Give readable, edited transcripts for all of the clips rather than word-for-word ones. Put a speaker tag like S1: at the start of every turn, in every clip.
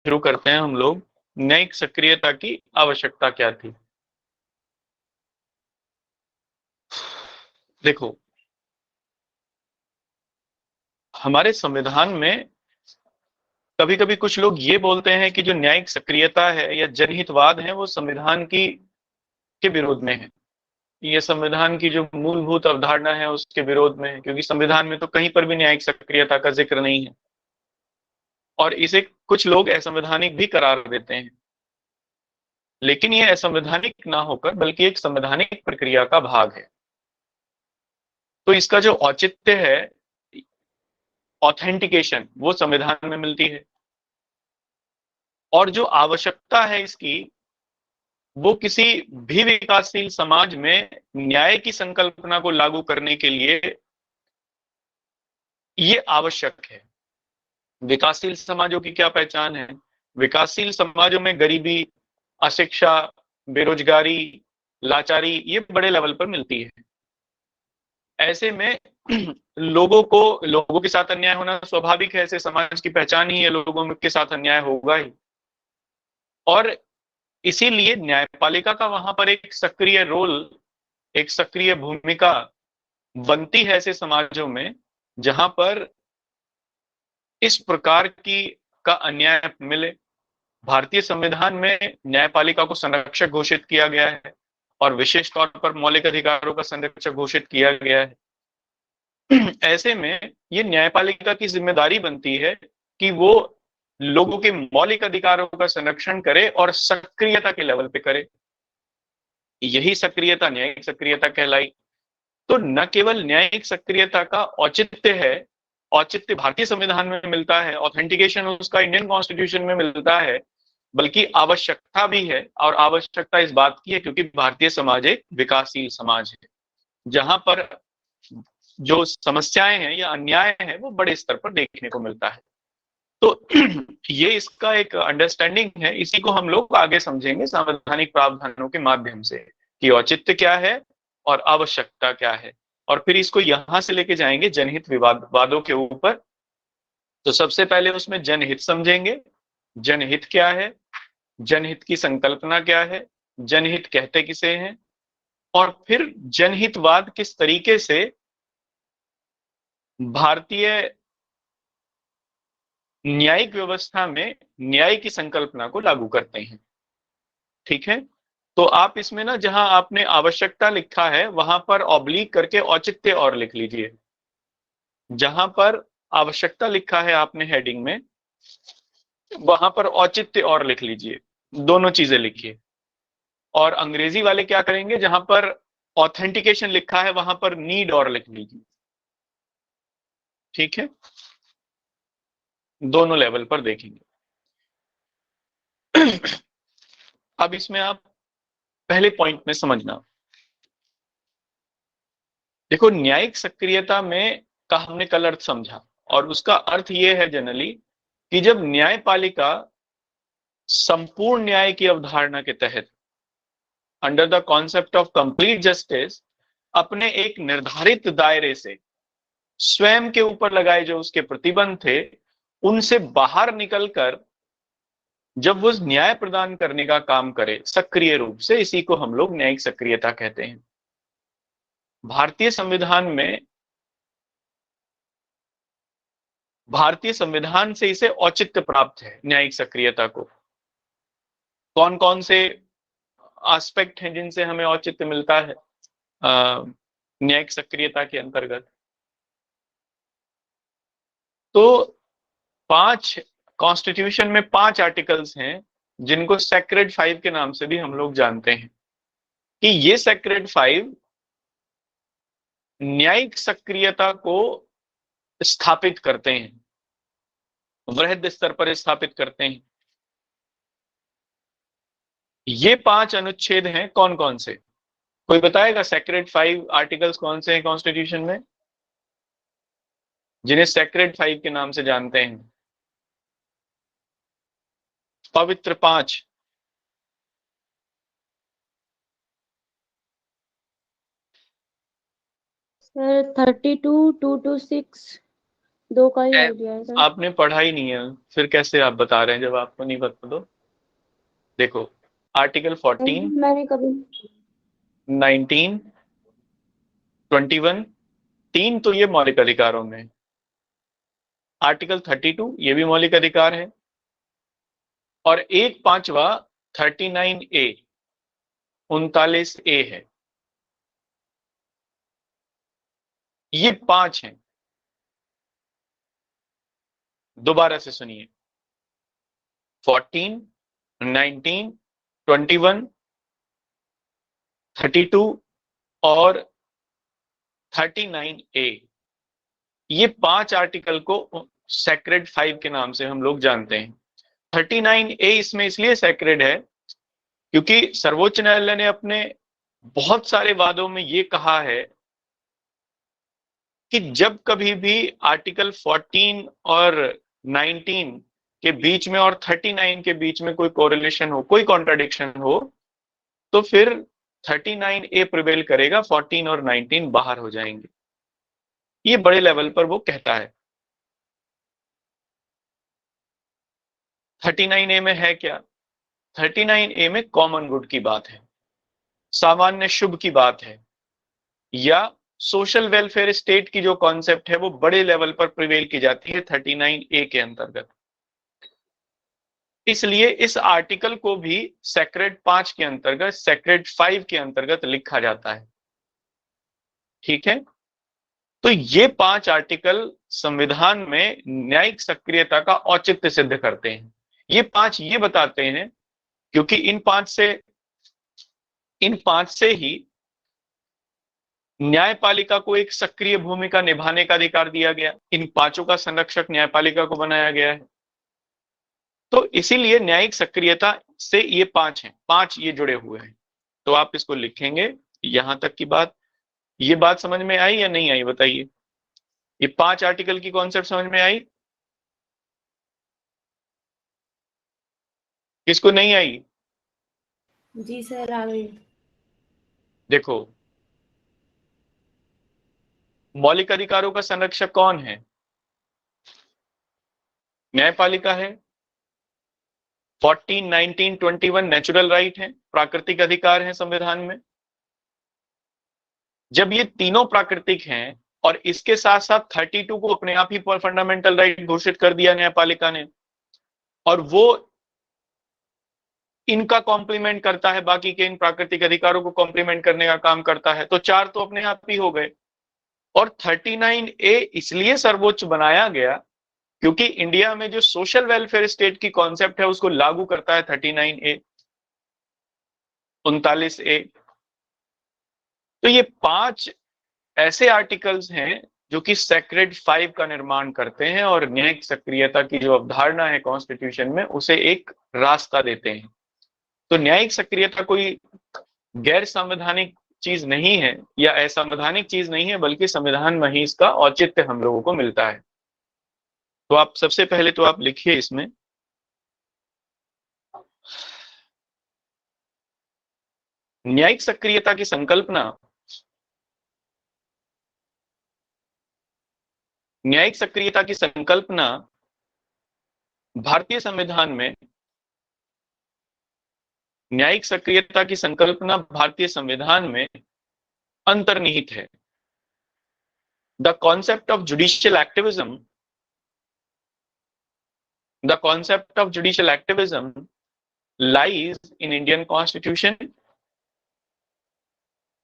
S1: शुरू करते हैं हम लोग। न्यायिक सक्रियता की आवश्यकता क्या थी? देखो, हमारे संविधान में कभी कभी कुछ लोग ये बोलते हैं कि जो न्यायिक सक्रियता है या जनहितवाद है वो संविधान की के विरोध में है। ये संविधान की जो मूलभूत अवधारणा है उसके विरोध में है, क्योंकि संविधान में तो कहीं पर भी न्यायिक सक्रियता का जिक्र नहीं है, और इसे कुछ लोग असंवैधानिक भी करार देते हैं। लेकिन ये असंवैधानिक ना होकर बल्कि एक संवैधानिक प्रक्रिया का भाग है। तो इसका जो औचित्य है, ऑथेंटिकेशन, वो संविधान में मिलती है। और जो आवश्यकता है इसकी, वो किसी भी विकासशील समाज में न्याय की संकल्पना को लागू करने के लिए ये आवश्यक है। विकासशील समाजों की क्या पहचान है? विकासशील समाजों में गरीबी, अशिक्षा, बेरोजगारी, लाचारी ये बड़े लेवल पर मिलती है। ऐसे में लोगों के साथ अन्याय होना स्वाभाविक है। ऐसे समाज की पहचान ही है, लोगों के साथ अन्याय होगा ही। और इसीलिए न्यायपालिका का वहां पर एक सक्रिय रोल, एक सक्रिय भूमिका बनती है ऐसे समाजों में जहां पर इस प्रकार की का अन्याय मिले। भारतीय संविधान में न्यायपालिका को संरक्षक घोषित किया गया है, और विशेष तौर पर मौलिक अधिकारों का संरक्षक घोषित किया गया है। ऐसे में ये न्यायपालिका की जिम्मेदारी बनती है कि वो लोगों के मौलिक अधिकारों का संरक्षण करे और सक्रियता के लेवल पे करे। यही सक्रियता न्यायिक सक्रियता कहलाई। तो न केवल न्यायिक सक्रियता का औचित्य है, औचित्य भारतीय संविधान में मिलता है, ऑथेंटिकेशन उसका इंडियन कॉन्स्टिट्यूशन में मिलता है, बल्कि आवश्यकता भी है। और आवश्यकता इस बात की है क्योंकि भारतीय समाज एक विकासशील समाज है, जहां पर जो समस्याएं हैं या अन्याय है वो बड़े स्तर पर देखने को मिलता है। तो ये इसका एक अंडरस्टैंडिंग है, इसी को हम लोग आगे समझेंगे संवैधानिक प्रावधानों के माध्यम से कि औचित्य क्या है और आवश्यकता क्या है। और फिर इसको यहां से लेके जाएंगे जनहित वादों के ऊपर। तो सबसे पहले उसमें जनहित समझेंगे। जनहित क्या है, जनहित की संकल्पना क्या है, जनहित कहते किसे हैं, और फिर जनहितवाद किस तरीके से भारतीय न्यायिक व्यवस्था में न्याय की संकल्पना को लागू करते हैं। ठीक है, तो आप इसमें ना जहां आपने आवश्यकता लिखा है वहां पर ऑब्लिक करके औचित्य और लिख लीजिए। जहां पर आवश्यकता लिखा है आपने हेडिंग में, वहां पर औचित्य और लिख लीजिए। दोनों चीजें लिखिए। और अंग्रेजी वाले क्या करेंगे, जहां पर ऑथेंटिकेशन लिखा है वहां पर नीड और लिख लीजिए। ठीक है, दोनों लेवल पर देखेंगे। अब इसमें आप पहले पॉइंट में समझना। देखो, न्यायिक सक्रियता में का हमने कल अर्थ समझा, और उसका अर्थ यह है जनरली कि जब न्यायपालिका संपूर्ण न्याय की अवधारणा के तहत, under the concept of complete justice, अपने एक निर्धारित दायरे से स्वयं के ऊपर लगाए जो उसके प्रतिबंध थे उनसे बाहर निकलकर जब वो न्याय प्रदान करने का काम करे सक्रिय रूप से, इसी को हम लोग न्यायिक सक्रियता कहते हैं। भारतीय संविधान में, भारतीय संविधान से इसे औचित्य प्राप्त है न्यायिक सक्रियता को। कौन कौन से एस्पेक्ट हैं जिनसे हमें औचित्य मिलता है न्यायिक सक्रियता के अंतर्गत? तो पांच, कॉन्स्टिट्यूशन में 5 आर्टिकल्स हैं जिनको सेक्रेड 5 के नाम से भी हम लोग जानते हैं, कि ये सेक्रेड 5 न्यायिक सक्रियता को स्थापित करते हैं, वृहद स्तर पर स्थापित करते हैं। ये 5 अनुच्छेद हैं, कौन कौन से? कोई बताएगा सेक्रेड 5 आर्टिकल्स कौन से हैं कॉन्स्टिट्यूशन में जिन्हें सेक्रेड 5 के नाम से जानते हैं? पवित्र 5।
S2: Sir 32, 2 to 6। 2 का ही आइडिया है सर।
S1: आपने पढ़ा ही नहीं है, फिर कैसे आप बता रहे हैं जब आपको नहीं पता? तो देखो, आर्टिकल 14,
S2: मैंने कभी
S1: 19, 21, तीन तो ये मौलिक अधिकारों में है। आर्टिकल 32 ये भी मौलिक अधिकार है, और एक पांचवा 39A, 39A है। ये पांच हैं। दोबारा से सुनिए, 14, 19, 21, 32 और 39A, ये पांच आर्टिकल को सेक्रेड 5 के नाम से हम लोग जानते हैं। 39A इसमें इसलिए सेक्रेड है क्योंकि सर्वोच्च न्यायालय ने अपने बहुत सारे वादों में ये कहा है कि जब कभी भी आर्टिकल 14 और 19 के बीच में और 39 के बीच में कोई कोरिलेशन हो, कोई कॉन्ट्राडिक्शन हो, तो फिर 39A प्रिवेल करेगा, 14 और 19 बाहर हो जाएंगे। ये बड़े लेवल पर वो कहता है। 39A में है क्या? 39A में कॉमन गुड की बात है, सामान्य शुभ की बात है, या सोशल वेलफेयर स्टेट की जो कॉन्सेप्ट है वो बड़े लेवल पर प्रिवेल की जाती है 39A के अंतर्गत। इसलिए इस आर्टिकल को भी सेक्रेड 5 के अंतर्गत, सेक्रेड 5 के अंतर्गत लिखा जाता है। ठीक है, तो ये पांच आर्टिकल संविधान में न्यायिक सक्रियता का औचित्य सिद्ध करते हैं। ये पांच ये बताते हैं, क्योंकि इन पांच से ही न्यायपालिका को एक सक्रिय भूमिका निभाने का अधिकार दिया गया। इन पांचों का संरक्षक न्यायपालिका को बनाया गया है। तो इसीलिए न्यायिक सक्रियता से ये पांच हैं, पांच ये जुड़े हुए हैं। तो आप इसको लिखेंगे। यहां तक की बात, ये बात समझ में आई या नहीं आई बताइए? ये पांच आर्टिकल की कॉन्सेप्ट समझ में आई? किसको नहीं आई?
S2: जी सर आ गई।
S1: देखो, मौलिक अधिकारों का संरक्षक कौन है? न्यायपालिका है। 14, 19, 21 नेचुरल राइट है, प्राकृतिक अधिकार है संविधान में। जब ये तीनों प्राकृतिक हैं और इसके साथ साथ 32 को अपने आप ही फंडामेंटल राइट घोषित कर दिया न्यायपालिका ने, और वो इनका कॉम्प्लीमेंट करता है, बाकी के इन प्राकृतिक अधिकारों को कॉम्प्लीमेंट करने का काम करता है, तो चार तो अपने आप ही हो गए। और 39A इसलिए सर्वोच्च बनाया गया क्योंकि इंडिया में जो सोशल वेलफेयर स्टेट की कॉन्सेप्ट है उसको लागू करता है 39A, 39A। तो ये पांच ऐसे आर्टिकल्स हैं जो कि सेक्रेड 5 का निर्माण करते हैं और न्यायिक सक्रियता की जो अवधारणा है कॉन्स्टिट्यूशन में उसे एक रास्ता देते हैं। तो न्यायिक सक्रियता कोई गैर संवैधानिक चीज नहीं है या असंवैधानिक चीज नहीं है, बल्कि संविधान में ही इसका औचित्य हम लोगों को मिलता है। तो आप सबसे पहले तो आप लिखिए इसमें, न्यायिक सक्रियता की संकल्पना, न्यायिक सक्रियता की संकल्पना भारतीय संविधान में, न्यायिक सक्रियता की संकल्पना भारतीय संविधान में अंतर्निहित है। The concept of judicial activism, the concept of judicial activism lies in Indian Constitution,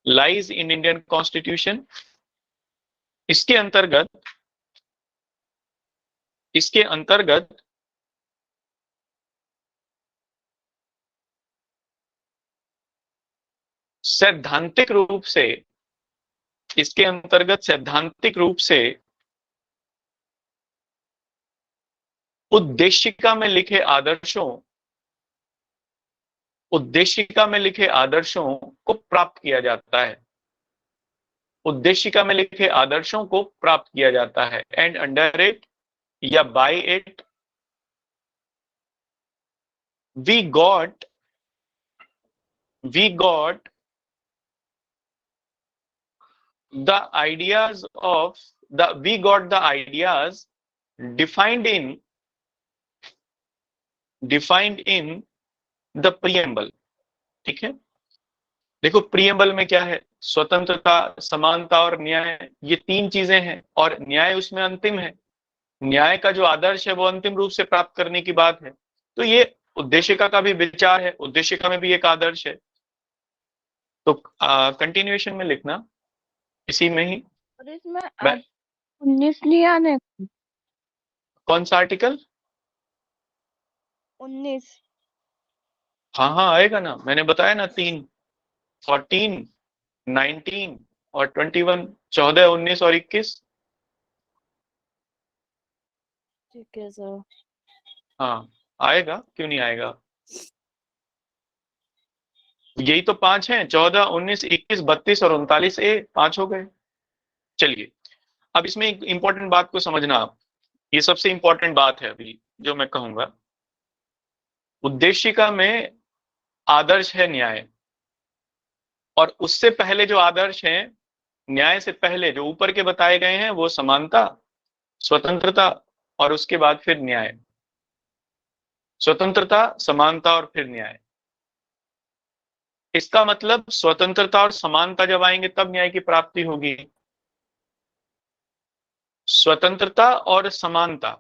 S1: lies in Indian Constitution। इसके अंतर्गत, इसके अंतर्गत सैद्धांतिक रूप से, इसके अंतर्गत सैद्धांतिक रूप से उद्देशिका में लिखे आदर्शों, उद्देशिका में लिखे आदर्शों को प्राप्त किया जाता है, उद्देशिका में लिखे आदर्शों को प्राप्त किया जाता है। एंड अंडर इट या by it we got, we got the ideas of we got the ideas defined in the preamble. ठीक है, देखो प्रियम्बल में क्या है, स्वतंत्रता, समानता और न्याय, ये तीन चीजें हैं, और न्याय उसमें अंतिम है। न्याय का जो आदर्श है वो अंतिम रूप से प्राप्त करने की बात है। तो ये उद्देशिका का भी विचार है, उद्देशिका में भी एक आदर्श है। तो कंटिन्यूएशन में लिखना इसी में ही।
S3: और इसमें 19 नहीं आने।
S1: कौन सा आर्टिकल?
S3: 19।
S1: हाँ हाँ आएगा ना, मैंने बताया ना, 3, 14, 19 और 21, 14, 19 और 21।
S3: ठीक है सर।
S1: हाँ आएगा, क्यों नहीं आएगा। यही तो 5 हैं, 14, 19, 21, 32 और 39A, 5 हो गए। चलिए, अब इसमें एक इंपॉर्टेंट बात को समझना आप, ये सबसे इंपॉर्टेंट बात है अभी जो मैं कहूंगा। उद्देशिका में आदर्श है न्याय, और उससे पहले जो आदर्श हैं, न्याय से पहले जो ऊपर के बताए गए हैं, वो समानता, स्वतंत्रता और उसके बाद फिर न्याय। स्वतंत्रता, समानता और फिर न्याय। इसका मतलब स्वतंत्रता और समानता जब आएंगे तब न्याय की प्राप्ति होगी। स्वतंत्रता और समानता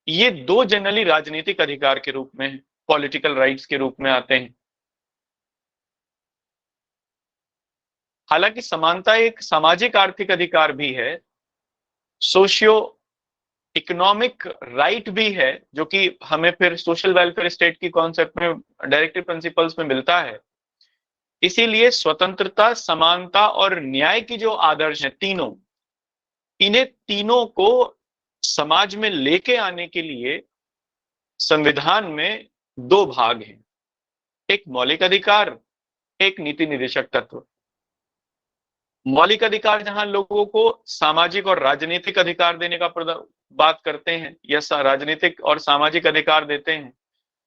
S1: ये दो जनरली राजनीतिक अधिकार के रूप में, पॉलिटिकल राइट्स के रूप में आते हैं। हालांकि समानता एक सामाजिक आर्थिक अधिकार भी है, सोशियो इकोनॉमिक राइट भी है, जो कि हमें फिर सोशल वेलफेयर स्टेट की कॉन्सेप्ट में, डायरेक्टिव प्रिंसिपल्स में मिलता है। इसीलिए स्वतंत्रता, समानता और न्याय की जो आदर्श है तीनों, इन्हें तीनों को समाज में लेके आने के लिए संविधान में दो भाग हैं, एक मौलिक अधिकार, एक नीति निर्देशक तत्व। मौलिक अधिकार जहां लोगों को सामाजिक और राजनीतिक अधिकार देने का बात करते हैं, या राजनीतिक और सामाजिक अधिकार देते हैं,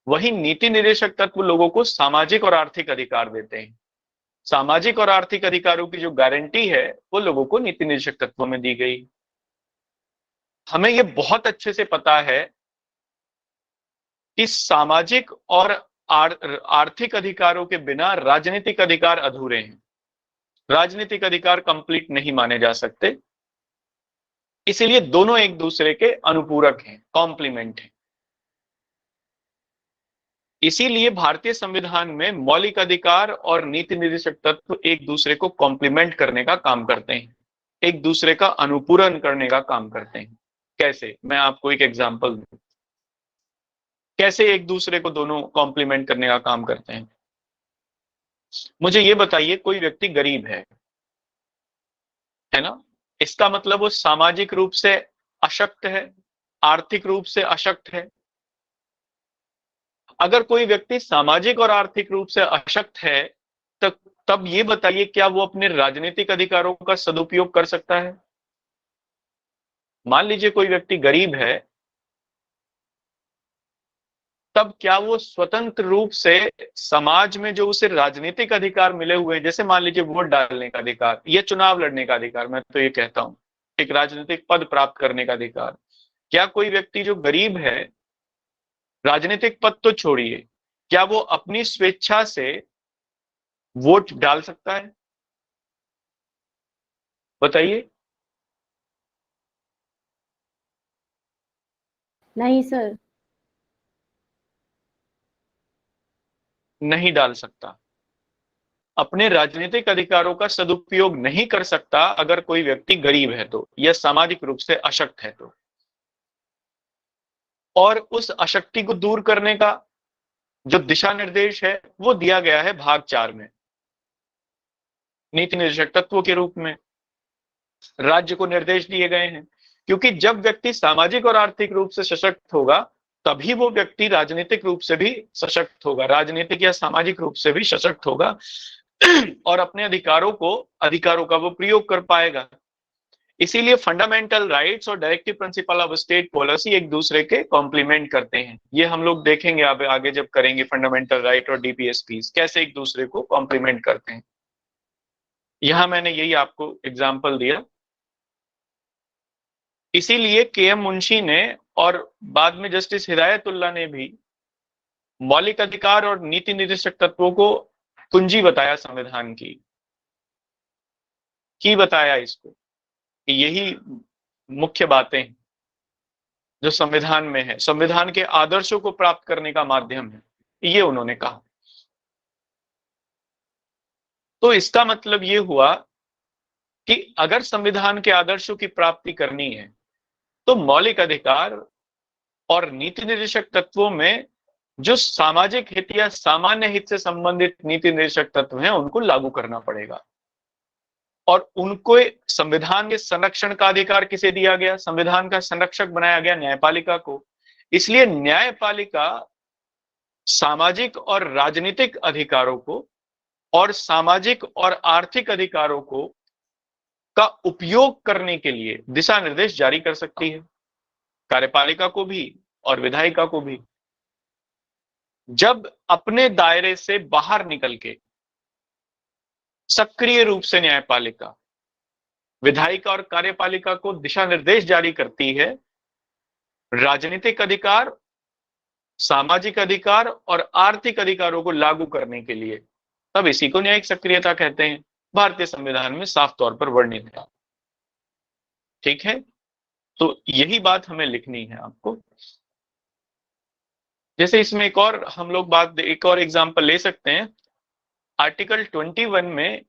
S1: वही नीति निर्देशक तत्व लोगों को सामाजिक और आर्थिक अधिकार देते हैं। सामाजिक और आर्थिक अधिकारों की जो गारंटी है वो लोगों को नीति निर्देशक तत्वों में दी गई। हमें ये बहुत अच्छे से पता है कि सामाजिक और आर्थिक अधिकारों के बिना राजनीतिक अधिकार अधूरे हैं। राजनीतिक अधिकार कंप्लीट नहीं माने जा सकते, इसीलिए दोनों एक दूसरे के अनुपूरक हैं, कॉम्प्लीमेंट हैं। इसीलिए भारतीय संविधान में मौलिक अधिकार और नीति निर्देशक तत्व एक दूसरे को कॉम्प्लीमेंट करने का काम करते हैं, एक दूसरे का अनुपूरण करने का काम करते हैं। कैसे, मैं आपको एक एग्जांपल दूं, कैसे एक दूसरे को दोनों कॉम्प्लीमेंट करने का काम करते हैं। मुझे ये बताइए, कोई व्यक्ति गरीब है ना, इसका मतलब वो सामाजिक रूप से अशक्त है, आर्थिक रूप से अशक्त है। अगर कोई व्यक्ति सामाजिक और आर्थिक रूप से अशक्त है, तब ये बताइए क्या वो अपने राजनीतिक अधिकारों का सदुपयोग कर सकता है? मान लीजिए कोई व्यक्ति गरीब है, तब क्या वो स्वतंत्र रूप से समाज में जो उसे राजनीतिक अधिकार मिले हुए हैं, जैसे मान लीजिए वोट डालने का अधिकार या चुनाव लड़ने का अधिकार, मैं तो ये कहता हूं एक राजनीतिक पद प्राप्त करने का अधिकार, क्या कोई व्यक्ति जो गरीब है, राजनीतिक पद तो छोड़िए, क्या वो अपनी स्वेच्छा से वोट डाल सकता है? बताइए।
S2: नहीं सर।
S1: नहीं डाल सकता, अपने राजनीतिक अधिकारों का सदुपयोग नहीं कर सकता अगर कोई व्यक्ति गरीब है तो, या सामाजिक रूप से अशक्त है तो। और उस अशक्ति को दूर करने का जो दिशा निर्देश है वो दिया गया है भाग 4 में, नीति निर्देशक तत्वों के रूप में राज्य को निर्देश दिए गए हैं। क्योंकि जब व्यक्ति सामाजिक और आर्थिक रूप से सशक्त होगा, तभी वो व्यक्ति राजनीतिक रूप से भी सशक्त होगा, राजनीतिक या सामाजिक रूप से भी सशक्त होगा और अपने अधिकारों का वो प्रयोग कर पाएगा। इसीलिए फंडामेंटल राइट्स और directive principle of state policy एक दूसरे के कॉम्प्लीमेंट करते हैं। ये हम लोग देखेंगे आगे जब करेंगे फंडामेंटल राइट और डीपीएसपी कैसे एक दूसरे को कॉम्प्लीमेंट करते हैं। यहां मैंने यही आपको एग्जाम्पल दिया। इसीलिए के.एम. मुंशी ने और बाद में जस्टिस हिदायतुल्लाह ने भी मौलिक अधिकार और नीति निर्देशक तत्वों को कुंजी बताया संविधान की बताया इसको कि यही मुख्य बातें हैं जो संविधान में है, संविधान के आदर्शों को प्राप्त करने का माध्यम है, ये उन्होंने कहा। तो इसका मतलब ये हुआ कि अगर संविधान के आदर्शों की प्राप्ति करनी है तो मौलिक अधिकार और नीति निर्देशक तत्वों में जो सामाजिक हित या सामान्य हित से संबंधित नीति निर्देशक तत्व हैं उनको लागू करना पड़ेगा। और उनको संविधान के संरक्षण का अधिकार किसे दिया गया? संविधान का संरक्षक बनाया गया न्यायपालिका को। इसलिए न्यायपालिका सामाजिक और राजनीतिक अधिकारों को और सामाजिक और आर्थिक अधिकारों को का उपयोग करने के लिए दिशा निर्देश जारी कर सकती है, कार्यपालिका को भी और विधायिका को भी। जब अपने दायरे से बाहर निकल के सक्रिय रूप से न्यायपालिका विधायिका और कार्यपालिका को दिशा निर्देश जारी करती है राजनीतिक अधिकार, सामाजिक अधिकार और आर्थिक अधिकारों को लागू करने के लिए, तब इसी को न्यायिक सक्रियता कहते हैं। भारतीय संविधान में साफ तौर पर वर्णित है। ठीक है, तो यही बात हमें लिखनी है आपको। जैसे इसमें एक और एग्जांपल ले सकते हैं। आर्टिकल 21 में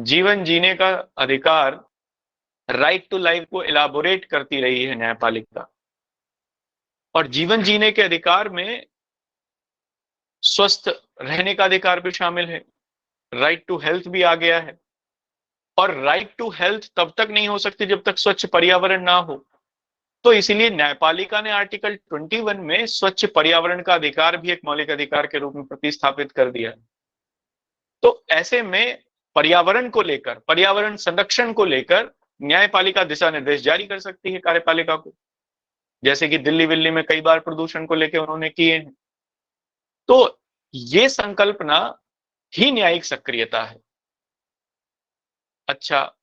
S1: जीवन जीने का अधिकार, राइट टू लाइफ को इलाबोरेट करती रही है न्यायपालिका। और जीवन जीने के अधिकार में स्वस्थ रहने का अधिकार भी शामिल है, राइट टू हेल्थ भी आ गया है। और राइट टू हेल्थ तब तक नहीं हो सकती जब तक स्वच्छ पर्यावरण ना हो। तो इसीलिए न्यायपालिका ने आर्टिकल 21 में स्वच्छ पर्यावरण का अधिकार भी एक मौलिक अधिकार के रूप में प्रतिस्थापित कर दिया। तो ऐसे में पर्यावरण को लेकर, पर्यावरण संरक्षण को लेकर न्यायपालिका दिशा निर्देश जारी कर सकती है कार्यपालिका को, जैसे कि दिल्ली विल्ली में कई बार प्रदूषण को लेकर उन्होंने किए हैं। तो ये संकल्पना ही न्यायिक सक्रियता है। अच्छा,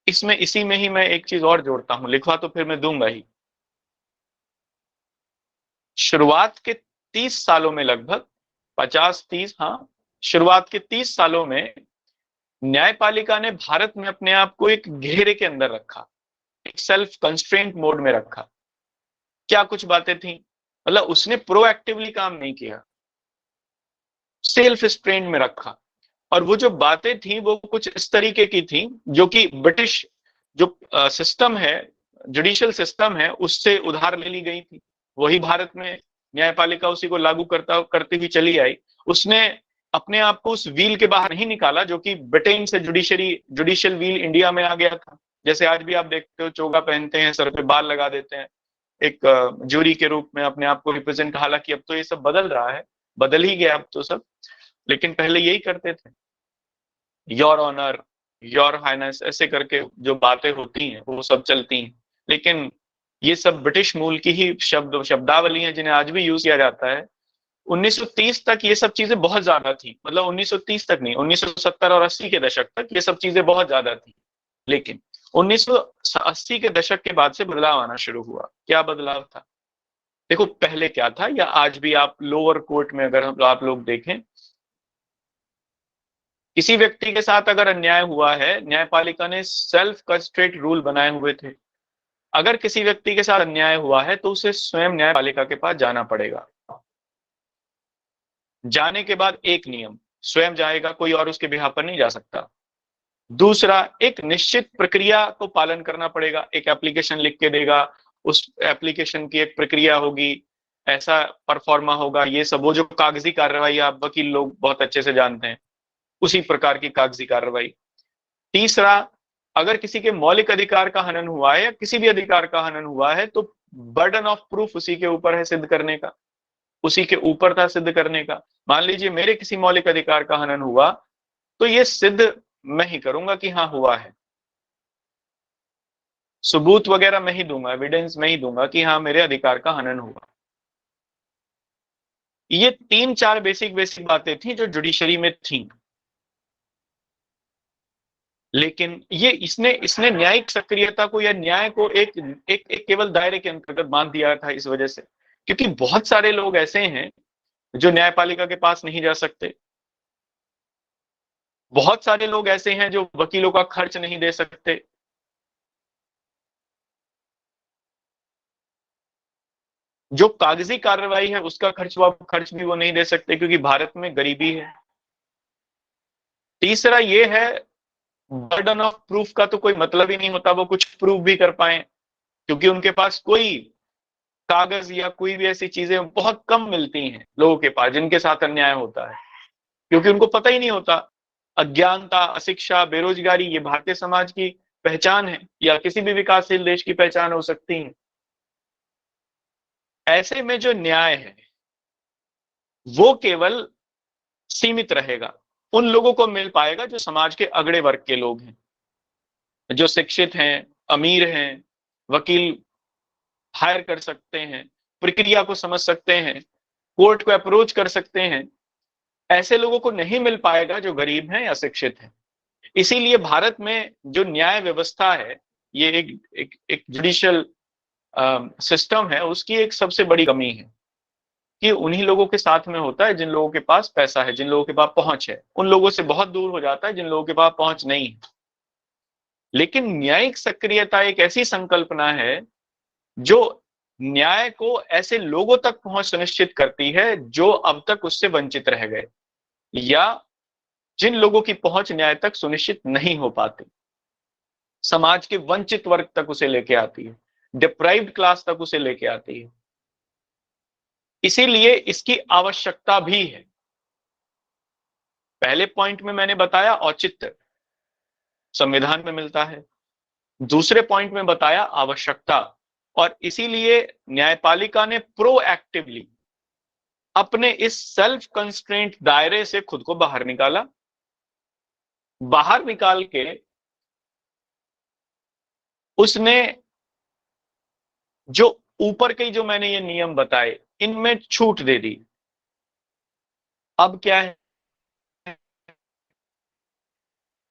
S1: इसमें इसी में ही मैं एक चीज और जोड़ता हूं, लिखवा तो फिर मैं दूंगा ही। शुरुआत के 30 सालों में, लगभग 50-30, हाँ, शुरुआत के 30 सालों में न्यायपालिका ने भारत में अपने आप को एक घेरे के अंदर रखा, एक सेल्फ कंस्ट्रेंट मोड में रखा। क्या कुछ बातें थी? मतलब उसने प्रोएक्टिवली काम नहीं किया, सेल्फ स्ट्रेंड में रखा। और वो जो बातें थी वो कुछ इस तरीके की थी जो कि ब्रिटिश जो सिस्टम है, जुडिशियल सिस्टम है, उससे उधार ले ली गई थी। वही भारत में न्यायपालिका उसी को लागू करती हुई चली आई। उसने अपने आप को उस व्हील के बाहर नहीं निकाला जो कि ब्रिटेन से जुडिशियल व्हील इंडिया में आ गया था। जैसे आज भी आप देखते हो, चोगा पहनते हैं, सर पे बाल लगा देते हैं, एक जूरी के रूप में अपने आप को रिप्रेजेंट। हालांकि अब तो ये सब बदल रहा है, बदल ही गया अब तो सब, लेकिन पहले यही करते थे। योर ऑनर, योर हाइनेस, ऐसे करके जो बातें होती हैं वो सब चलती हैं। लेकिन ये सब ब्रिटिश मूल की ही शब्दावली हैं जिन्हें आज भी यूज किया जाता है। 1930 तक ये सब चीजें बहुत ज्यादा थी, मतलब 1930 तक नहीं, 1970 और 80 के दशक तक ये सब चीजें बहुत ज्यादा थी। लेकिन 1980 के दशक के बाद से बदलाव आना शुरू हुआ। क्या बदलाव था? देखो, पहले क्या था, या आज भी आप लोअर कोर्ट में अगर आप लोग देखें, किसी व्यक्ति के साथ अगर अन्याय हुआ है, न्यायपालिका ने सेल्फ कंस्ट्रेंट रूल बनाए हुए थे। अगर किसी व्यक्ति के साथ अन्याय हुआ है तो उसे स्वयं न्यायपालिका के पास जाना पड़ेगा। जाने के बाद एक नियम, स्वयं जाएगा, कोई और उसके बिहाफ पर नहीं जा सकता। दूसरा, एक निश्चित प्रक्रिया को पालन करना पड़ेगा। एक एप्लीकेशन लिख के देगा, उस एप्लीकेशन की एक प्रक्रिया होगी, ऐसा परफॉर्मा होगा, ये सब वो जो कागजी कार्रवाई आप वकील लोग बहुत अच्छे से जानते हैं, उसी प्रकार की कागजी कार्रवाई। तीसरा, अगर किसी के मौलिक अधिकार का हनन हुआ है या किसी भी अधिकार का हनन हुआ है तो बर्डन ऑफ प्रूफ उसी के ऊपर है सिद्ध करने का, उसी के ऊपर था सिद्ध करने का। मान लीजिए मेरे किसी मौलिक अधिकार का हनन हुआ तो ये सिद्ध मैं ही करूंगा कि हाँ हुआ है, सबूत वगैरह मैं ही दूंगा, एविडेंस मैं ही दूंगा कि हाँ मेरे अधिकार का हनन हुआ। ये 3-4 बेसिक बातें थी जो जुडिशरी में थी। लेकिन ये इसने इसने न्यायिक सक्रियता को या न्याय को एक केवल दायरे के अंतर्गत बांध दिया था इस वजह से, क्योंकि बहुत सारे लोग ऐसे हैं जो न्यायपालिका के पास नहीं जा सकते। बहुत सारे लोग ऐसे हैं जो वकीलों का खर्च नहीं दे सकते। जो कागजी कार्रवाई है उसका खर्च भी वो नहीं दे सकते, क्योंकि भारत में गरीबी है। तीसरा ये है, बर्डन ऑफ प्रूफ का तो कोई मतलब ही नहीं होता वो कुछ प्रूफ भी कर पाए, क्योंकि उनके पास कोई कागज या कोई भी ऐसी चीजें बहुत कम मिलती हैं लोगों के पास जिनके साथ अन्याय होता है, क्योंकि उनको पता ही नहीं होता। अज्ञानता, अशिक्षा, बेरोजगारी ये भारतीय समाज की पहचान है, या किसी भी विकासशील देश की पहचान हो सकती है। ऐसे में जो न्याय है वो केवल सीमित रहेगा, उन लोगों को मिल पाएगा जो समाज के अगड़े वर्ग के लोग हैं, जो शिक्षित हैं, अमीर हैं, वकील हायर कर सकते हैं, प्रक्रिया को समझ सकते हैं, कोर्ट को अप्रोच कर सकते हैं। ऐसे लोगों को नहीं मिल पाएगा जो गरीब हैं या शिक्षित हैं। इसीलिए भारत में जो न्याय व्यवस्था है, ये एक जुडिशियल सिस्टम है, उसकी एक सबसे बड़ी कमी है कि उन्हीं लोगों के साथ में होता है जिन लोगों के पास पैसा है, जिन लोगों के पास पहुंच है। उन लोगों से बहुत दूर हो जाता है जिन लोगों के पास पहुंच नहीं है। लेकिन न्यायिक सक्रियता एक ऐसी संकल्पना है जो न्याय को ऐसे लोगों तक पहुंच सुनिश्चित करती है जो अब तक उससे वंचित रह गए, या जिन लोगों की पहुंच न्याय तक सुनिश्चित नहीं हो पाती। समाज के वंचित वर्ग तक उसे लेके आती है, डिप्राइव्ड क्लास तक उसे लेके आती है। इसीलिए इसकी आवश्यकता भी है। पहले पॉइंट में मैंने बताया औचित्य संविधान में मिलता है, दूसरे पॉइंट में बताया आवश्यकता, और इसीलिए न्यायपालिका ने प्रोएक्टिवली अपने इस सेल्फ कंस्ट्रेंट दायरे से खुद को बाहर निकाला। बाहर निकाल के उसने जो ऊपर के जो मैंने ये नियम बताए इनमें छूट दे दी। अब क्या है,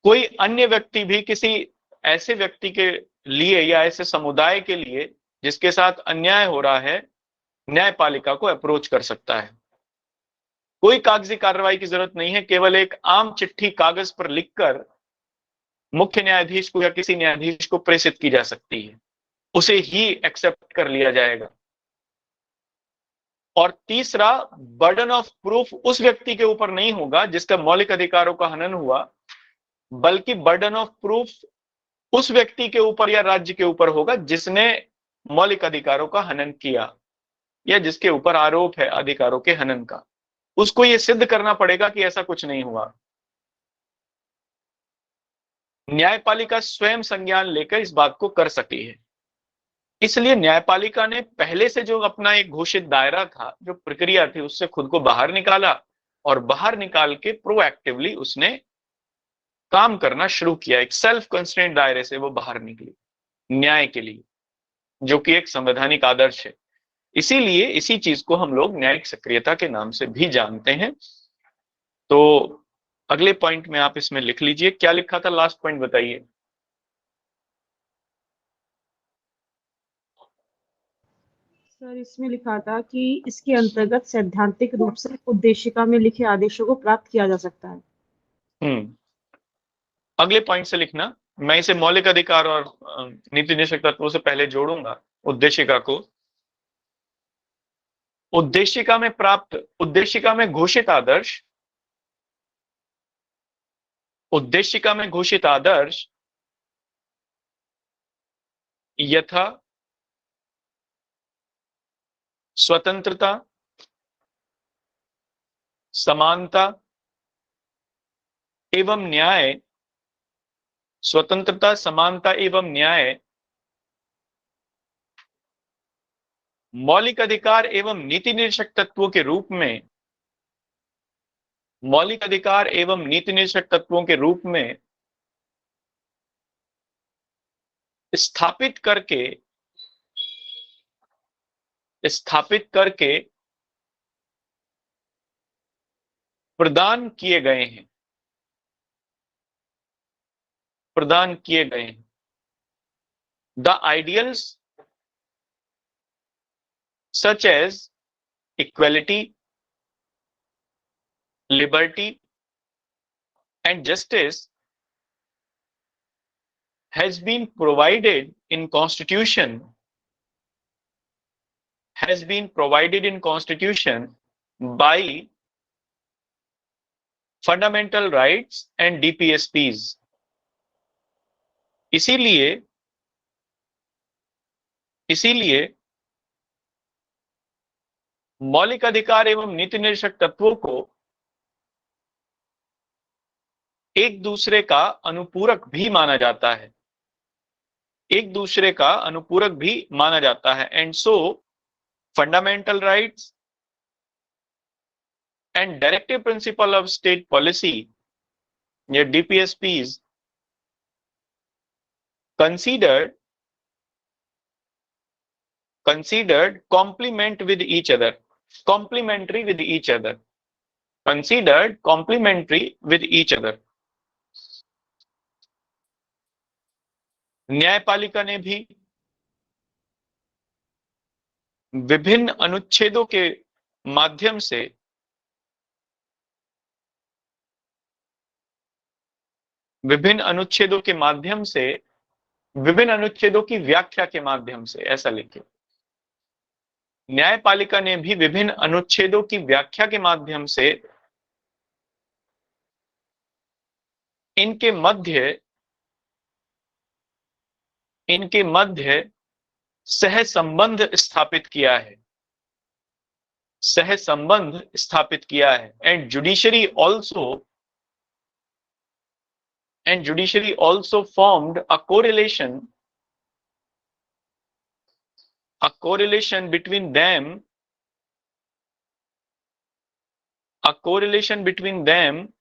S1: कोई अन्य व्यक्ति भी किसी ऐसे व्यक्ति के लिए या ऐसे समुदाय के लिए जिसके साथ अन्याय हो रहा है, न्यायपालिका को अप्रोच कर सकता है। कोई कागजी कार्रवाई की जरूरत नहीं है, केवल एक आम चिट्ठी कागज पर लिखकर मुख्य न्यायाधीश को या किसी न्यायाधीश को प्रेषित की जा सकती है, उसे ही एक्सेप्ट कर लिया जाएगा। और तीसरा, बर्डन ऑफ प्रूफ उस व्यक्ति के ऊपर नहीं होगा जिसका मौलिक अधिकारों का हनन हुआ, बल्कि बर्डन ऑफ प्रूफ उस व्यक्ति के ऊपर या राज्य के ऊपर होगा जिसने मौलिक अधिकारों का हनन किया या जिसके ऊपर आरोप है अधिकारों के हनन का। उसको यह सिद्ध करना पड़ेगा कि ऐसा कुछ नहीं हुआ। न्यायपालिका स्वयं संज्ञान लेकर इस बात को कर सकी है। इसलिए न्यायपालिका ने पहले से जो अपना एक घोषित दायरा था, जो प्रक्रिया थी, उससे खुद को बाहर निकाला, और बाहर निकाल के प्रोएक्टिवली उसने काम करना शुरू किया। एक सेल्फ कंस्ट्रेंट दायरे से वो बाहर निकली न्याय के लिए, जो कि एक संवैधानिक आदर्श है। इसीलिए इसी चीज को हम लोग न्यायिक सक्रियता के नाम से भी जानते हैं। तो अगले पॉइंट में आप इसमें लिख लीजिए, क्या लिखा था, लास्ट पॉइंट बताइए।
S4: सर इसमें लिखा था कि इसके अंतर्गत सैद्धांतिक रूप से उद्देशिका में लिखे आदेशों को प्राप्त किया जा सकता है।
S1: अगले पॉइंट से लिखना, मैं इसे मौलिक अधिकार और नीति निषेध तत्वों से पहले जोड़ूंगा उद्देशिका को। उद्देशिका में घोषित आदर्श, उद्देशिका में घोषित आदर्श यथा स्वतंत्रता, समानता एवं न्याय, स्वतंत्रता, समानता एवं न्याय, मौलिक अधिकार एवं नीति निषेध तत्वों के रूप में, मौलिक अधिकार एवं नीति निषेध तत्वों के रूप में स्थापित करके प्रदान किए गए हैं। प्रदान किए गए हैं। The ideals such as equality, liberty and justice has been provided in constitution by fundamental rights and DPSPs। इसीलिए मौलिक अधिकार एवं नीति निर्देशक तत्वों को एक दूसरे का अनुपूरक भी माना जाता है, and so fundamental rights and directive principle of state policy या DPSPs considered complementary with each other, न्यायपालिका ने भी विभिन्न अनुच्छेदों के माध्यम से विभिन्न अनुच्छेदों की व्याख्या के माध्यम से, ऐसा लिखिए, न्यायपालिका ने भी विभिन्न अनुच्छेदों की व्याख्या के माध्यम से इनके मध्य सहसंबंध स्थापित किया है, and judiciary also formed a correlation between them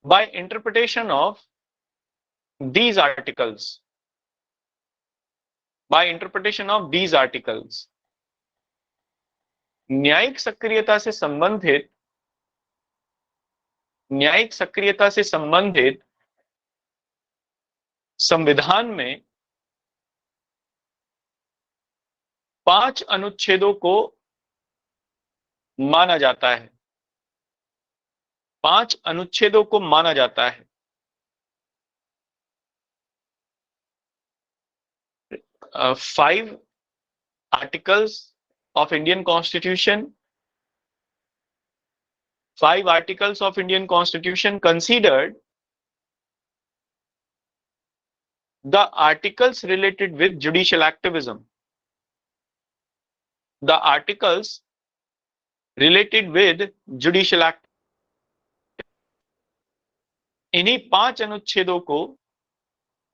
S1: by interpretation of these articles, न्यायिक सक्रियता से संबंधित संविधान में 5 अनुच्छेदों को माना जाता है, 5 articles of Indian Constitution, 5 articles of Indian Constitution considered the articles related with judicial activism, इन्हीं 5 अनुच्छेदों को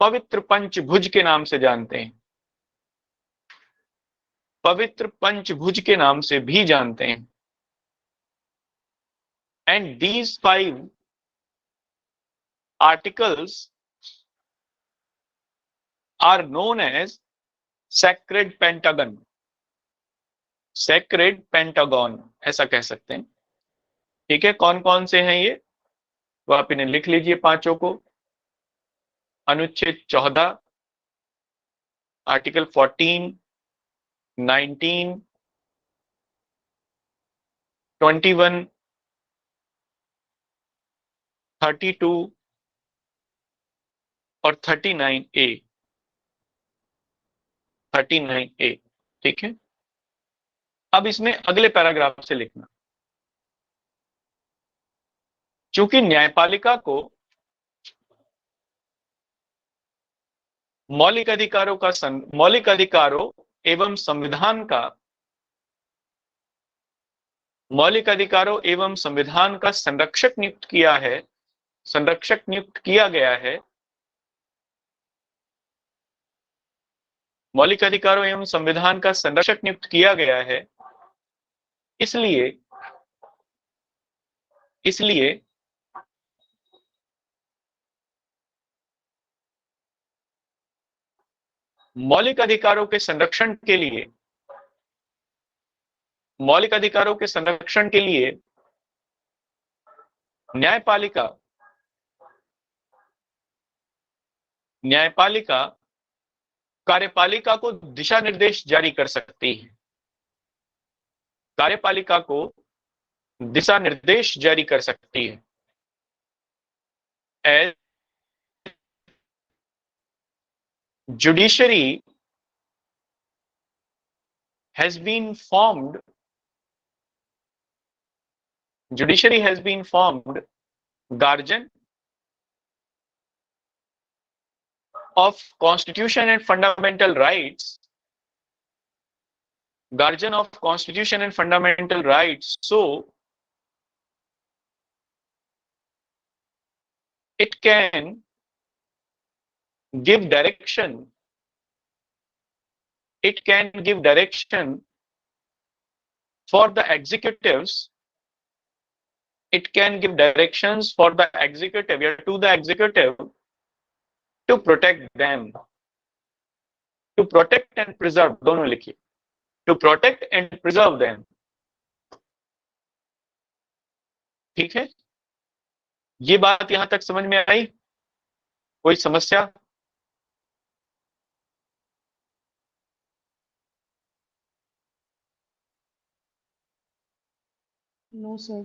S1: पवित्र पंचभुज के नाम से जानते हैं, भी जानते हैं। And these 5 articles are known as Sacred Pentagon, ऐसा कह सकते हैं। ठीक है, कौन कौन से हैं ये, तो आप इन्हें लिख लीजिए 5 को। अनुच्छेद 14, आर्टिकल 14, 19, 21, 32 और 39A। ठीक है, अब इसमें अगले पैराग्राफ से लिखना। चूंकि न्यायपालिका को मौलिक अधिकारों एवं संविधान का संरक्षक नियुक्त किया गया है, मौलिक अधिकारों एवं संविधान का संरक्षक नियुक्त किया गया है, इसलिए मौलिक अधिकारों के संरक्षण के लिए न्यायपालिका न्यायपालिका कार्यपालिका को दिशा निर्देश जारी कर सकती है। कार्यपालिका को दिशा निर्देश जारी कर सकती है। As judiciary has been formed, judiciary has been formed guardian of constitution and fundamental rights, guardian of constitution and fundamental rights, so it can give direction, it can give direction for the executives, it can give directions for the executive or to the executive to protect them, to protect and preserve, दोनों लिखिए, to protect and preserve them। ठीक है, ये बात यहां तक समझ में आई? कोई समस्या?
S4: No sir.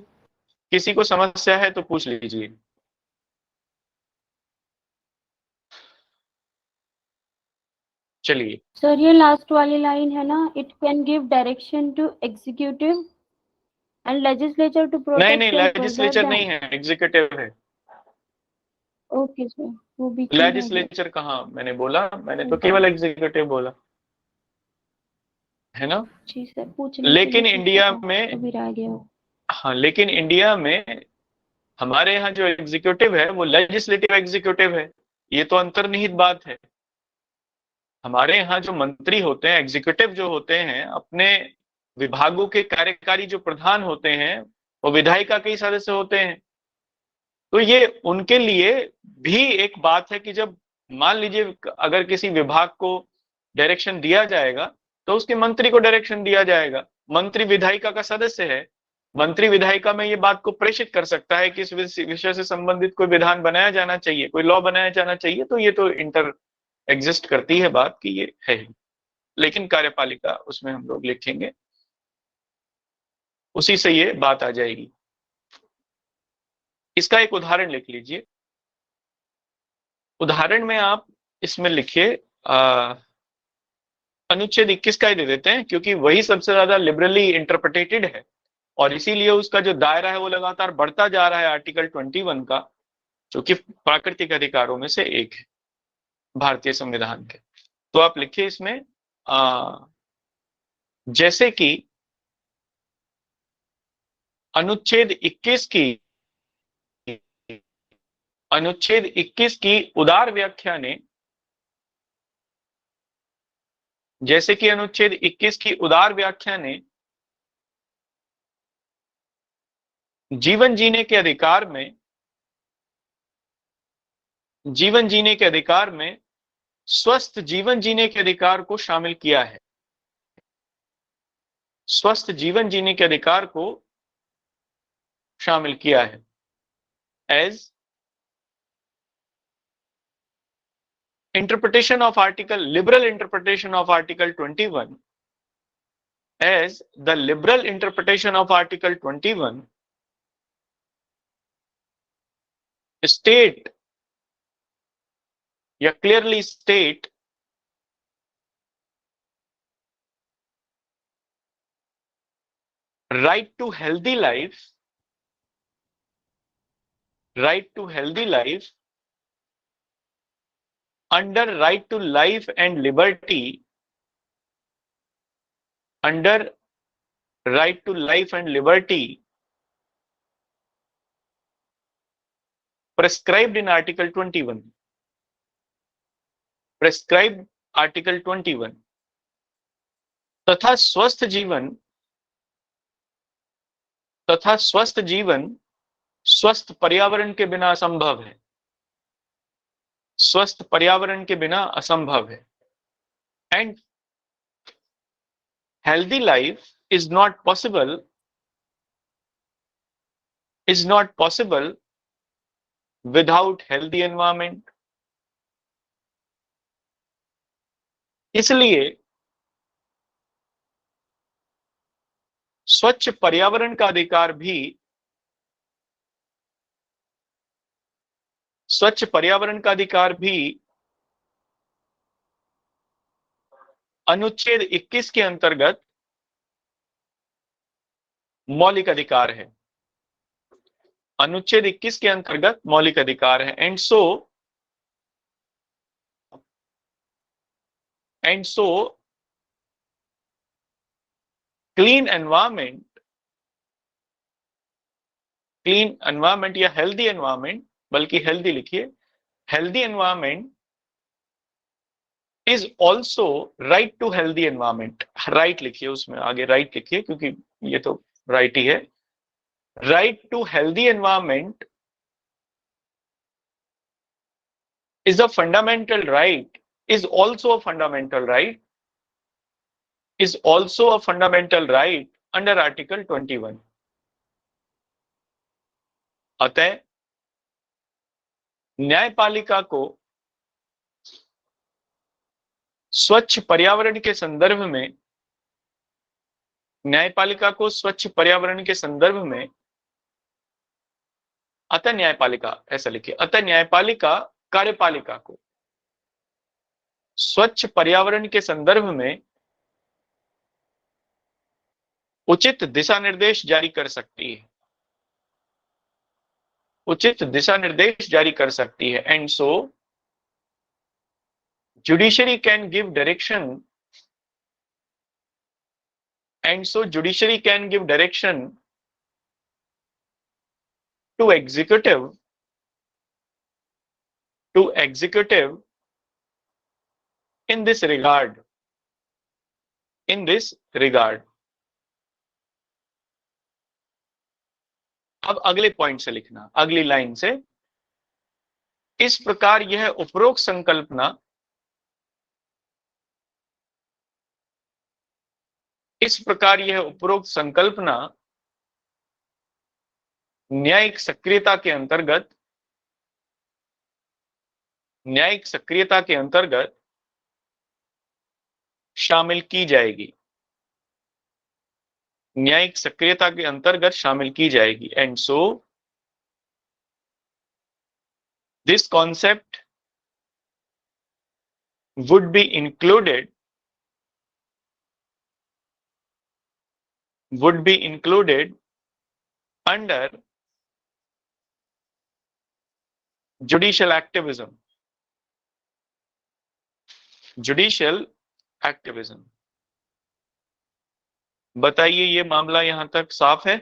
S1: किसी को समस्या है तो पूछ लीजिए। चलिए
S2: सर ये लास्ट वाली लाइन है ना, it can give direction to executive and legislature to protect.
S1: नहीं, लेजिस्लेचर नहीं है, एग्जीक्यूटिव है।
S2: ओके सर, वो भी
S1: लेजिस्लेचर कहाँ मैंने बोला? मैंने तो केवल एग्जीक्यूटिव बोला है ना।
S2: जी सर, पूछ
S1: लेकिन इंडिया में
S2: अभी रह गया।
S1: हाँ, लेकिन इंडिया में हमारे यहाँ जो एग्जीक्यूटिव है वो लेजिस्लेटिव एग्जीक्यूटिव है, ये तो अंतर्निहित बात है। हमारे यहाँ जो मंत्री होते हैं, एग्जीक्यूटिव जो होते हैं, अपने विभागों के कार्यकारी जो प्रधान होते हैं वो विधायिका के ही सदस्य होते हैं। तो ये उनके लिए भी एक बात है कि जब मान लीजिए अगर किसी विभाग को डायरेक्शन दिया जाएगा तो उसके मंत्री को डायरेक्शन दिया जाएगा। मंत्री विधायिका का सदस्य है, मंत्री विधायिका में ये बात को प्रेषित कर सकता है कि इस विषय से संबंधित कोई विधान बनाया जाना चाहिए, कोई लॉ बनाया जाना चाहिए। तो ये तो इंटर एग्जिस्ट करती है बात कि ये है ही, लेकिन कार्यपालिका उसमें हम लोग लिखेंगे, उसी से ये बात आ जाएगी। इसका एक उदाहरण लिख लीजिए। उदाहरण में आप इसमें लिखिए अनुच्छेद 21 का ही दे देते हैं, क्योंकि वही सबसे ज्यादा लिबरली इंटरप्रिटेटेड है और इसीलिए उसका जो दायरा है वो लगातार बढ़ता जा रहा है। आर्टिकल 21 का, जो कि प्राकृतिक अधिकारों में से एक है भारतीय संविधान के। तो आप लिखिए इसमें जैसे कि अनुच्छेद 21 की उदार व्याख्या ने, जैसे कि अनुच्छेद 21 की उदार व्याख्या ने जीवन जीने के अधिकार में स्वस्थ जीवन जीने के अधिकार को शामिल किया है। स्वस्थ जीवन जीने के अधिकार को शामिल किया है। As interpretation of liberal interpretation of Article 21, as the liberal interpretation of Article 21 state या clearly state right to healthy life, under right to life and liberty, under right to life and liberty prescribed in Article 21, prescribed Article 21, तथा स्वस्थ जीवन स्वस्थ पर्यावरण के बिना असंभव है। स्वस्थ पर्यावरण के बिना असंभव है। And healthy life is not possible without healthy environment, इसलिए स्वच्छ पर्यावरण का अधिकार भी अनुच्छेद 21 के अंतर्गत मौलिक अधिकार है। अनुच्छेद 21 के अंतर्गत मौलिक अधिकार है। एंड सो क्लीन एनवायरमेंट या हेल्दी एनवायरमेंट, बल्कि हेल्दी लिखिए, healthy environment is also right to healthy environment. Right लिखिए, उसमें आगे राइट लिखिए, क्योंकि ये तो राइट ही है। Right to healthy environment is a fundamental right, is also a fundamental right, under Article 21. अतः न्यायपालिका को स्वच्छ पर्यावरण के संदर्भ में अतः न्यायपालिका, ऐसा लिखिए, अतः न्यायपालिका कार्यपालिका को स्वच्छ पर्यावरण के संदर्भ में उचित दिशा निर्देश जारी कर सकती है। And so judiciary can give direction to executive in this regard. अब अगले पॉइंट से लिखना, अगली लाइन से, इस प्रकार यह उपरोक्त संकल्पना न्यायिक सक्रियता के अंतर्गत शामिल की जाएगी। And so this concept would be included under judicial activism. बताइए, ये मामला यहां तक साफ है?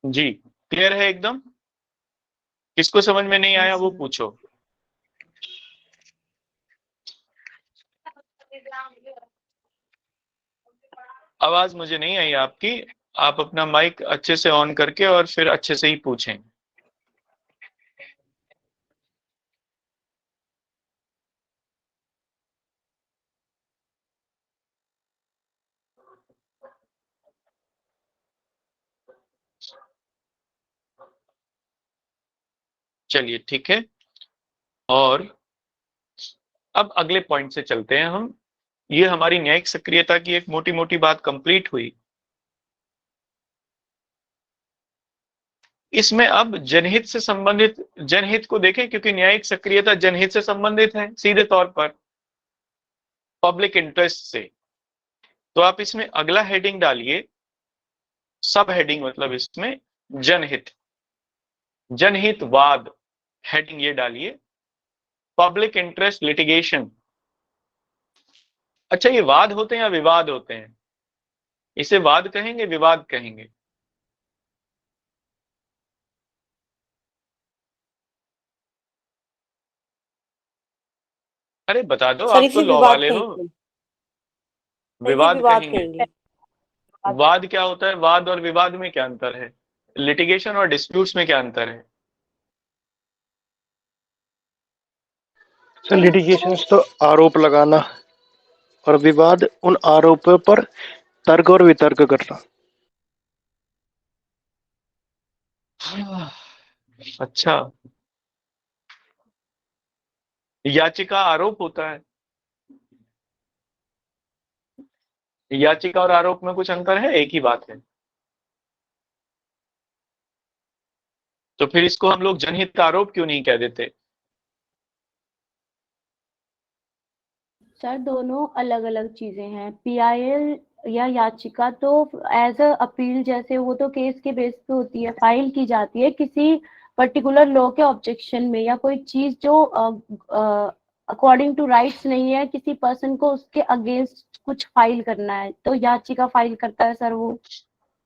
S1: जी, क्लियर है एकदम? किसको समझ में नहीं आया वो पूछो। आवाज मुझे नहीं आई आपकी, आप अपना माइक अच्छे से ऑन करके और फिर अच्छे से ही पूछें। चलिए ठीक है, और अब अगले पॉइंट से चलते हैं हम। ये हमारी न्यायिक सक्रियता की एक मोटी मोटी बात कंप्लीट हुई। इसमें अब जनहित को देखें, क्योंकि न्यायिक सक्रियता जनहित से संबंधित है सीधे तौर पर, पब्लिक इंटरेस्ट से। तो आप इसमें अगला हेडिंग डालिए, सब हेडिंग, मतलब इसमें जनहितवाद हेडिंग ये डालिए, पब्लिक इंटरेस्ट लिटिगेशन। अच्छा, ये वाद होते हैं या विवाद होते हैं? इसे वाद कहेंगे, विवाद कहेंगे? अरे बता दो, आप तो लॉ वाले हो। विवाद कहेंगे। वाद क्या होता है? वाद और विवाद में क्या अंतर है? लिटिगेशन और डिस्प्यूट्स में क्या अंतर है?
S5: सर, लिटिगेशन तो आरोप लगाना और विवाद उन आरोपों पर तर्क और वितर्क करना।
S1: अच्छा, याचिका आरोप होता है। याचिका और आरोप में कुछ अंतर है, एक ही बात है। तो फिर इसको हम लोग जनहित आरोप क्यों नहीं कह देते?
S2: सर दोनों अलग अलग चीजें हैं। पीआईएल या याचिका तो एज अ अपील जैसे, वो तो केस के बेस पे होती है, फाइल की जाती है किसी पर्टिकुलर लॉ के ऑब्जेक्शन में, या कोई चीज जो अकॉर्डिंग टू राइट्स नहीं है, किसी पर्सन को उसके अगेंस्ट कुछ फाइल करना है तो याचिका फाइल करता है सर वो,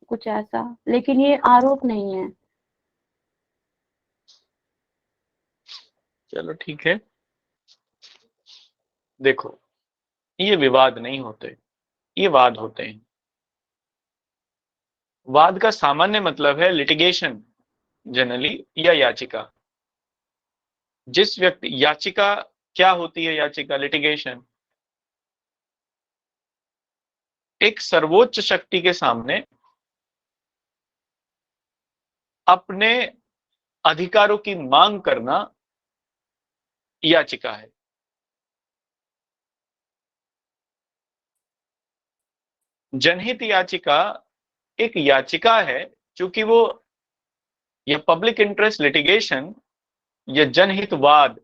S2: कुछ ऐसा। लेकिन ये आरोप नहीं है।
S1: चलो ठीक है। देखो, ये विवाद नहीं होते, ये वाद होते हैं। वाद का सामान्य मतलब है लिटिगेशन जनरली, या याचिका। जिस व्यक्ति, याचिका क्या होती है? याचिका, लिटिगेशन, एक सर्वोच्च शक्ति के सामने अपने अधिकारों की मांग करना याचिका है। जनहित याचिका एक याचिका है, चूंकि वो, या पब्लिक इंटरेस्ट लिटिगेशन या जनहित वाद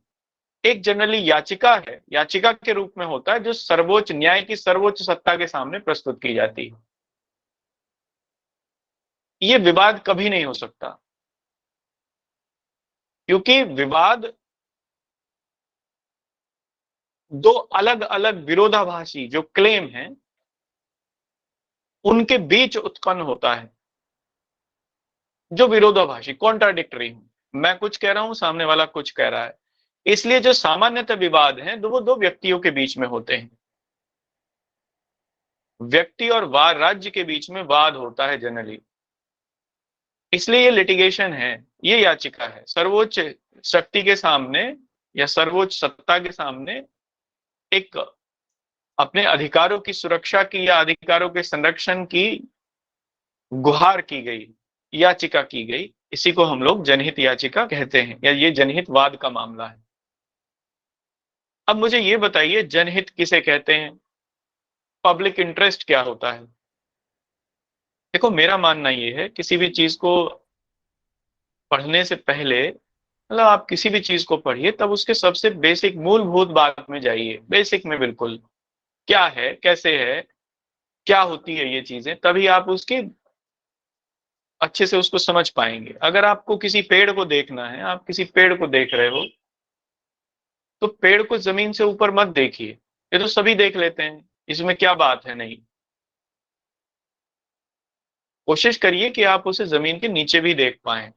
S1: एक जनरली याचिका है, याचिका के रूप में होता है, जो सर्वोच्च न्याय की सर्वोच्च सत्ता के सामने प्रस्तुत की जाती है। ये विवाद कभी नहीं हो सकता, क्योंकि विवाद दो अलग अलग विरोधाभासी जो क्लेम हैं उनके बीच उत्पन्न होता है, जो विरोधाभासी, कॉन्ट्राडिक्टरी। मैं कुछ कह रहा हूं, सामने वाला कुछ कह रहा है। इसलिए जो सामान्यतः विवाद हैं वो दो व्यक्तियों के बीच में होते हैं। व्यक्ति और राज्य के बीच में वाद होता है जनरली, इसलिए ये लिटिगेशन है, ये याचिका है। सर्वोच्च शक्ति के सामने या सर्वोच्च सत्ता के सामने एक अपने अधिकारों की सुरक्षा की या अधिकारों के संरक्षण की गुहार की गई, याचिका की गई, इसी को हम लोग जनहित याचिका कहते हैं, या ये जनहित वाद का मामला है। अब मुझे ये बताइए, जनहित किसे कहते हैं? पब्लिक इंटरेस्ट क्या होता है? देखो, मेरा मानना ये है, किसी भी चीज को पढ़ने से पहले, मतलब आप किसी भी चीज को पढ़िए तब उसके सबसे बेसिक मूलभूत बात में जाइए, बेसिक में बिल्कुल, क्या है, कैसे है, क्या होती है ये चीजें, तभी आप उसकी अच्छे से उसको समझ पाएंगे। अगर आपको किसी पेड़ को देखना है, आप किसी पेड़ को देख रहे हो, तो पेड़ को जमीन से ऊपर मत देखिए, ये तो सभी देख लेते हैं, इसमें क्या बात है। नहीं, कोशिश करिए कि आप उसे जमीन के नीचे भी देख पाएं,